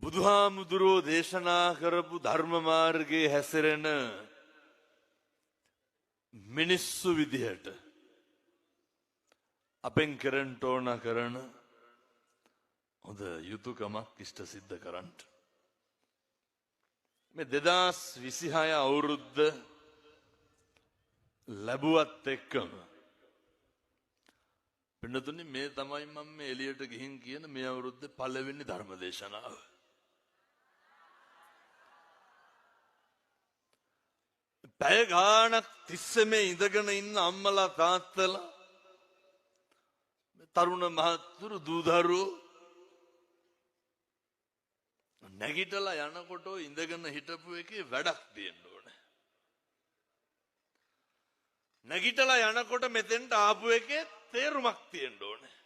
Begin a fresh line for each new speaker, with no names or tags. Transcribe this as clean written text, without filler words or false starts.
බුදුහාමුදුරෝ දේශනා කරපු ධර්ම මාර්ගයේ හැසිරෙන මිනිස්සු විදිහට අපෙන් කරන්න ඕන කරන හොඳ යුතුයකමක් ඉෂ්ට සිද්ධ කරන්න. මේ 2026 අවුරුද්ද ලැබුවත් එක්කම පින්නතුනි මේ තමයි මම මේ එළියට ගිහින් කියන මේ අවුරුද්දේ පළවෙනි ධර්ම දේශනාව. පැය ගාණක් තිස්සේ මේ ඉඳගෙන ඉන්න අම්මලා තාත්තලා තරුණ මහත්තුරු දූ දරුවෝ නැගිටලා යනකොට ඉඳගෙන හිටපු එකේ වැඩක් තියෙන්න ඕනේ. නැගිටලා යනකොට මෙතෙන්ට ආපු එකේ තේරුමක් තියෙන්න ඕනේ.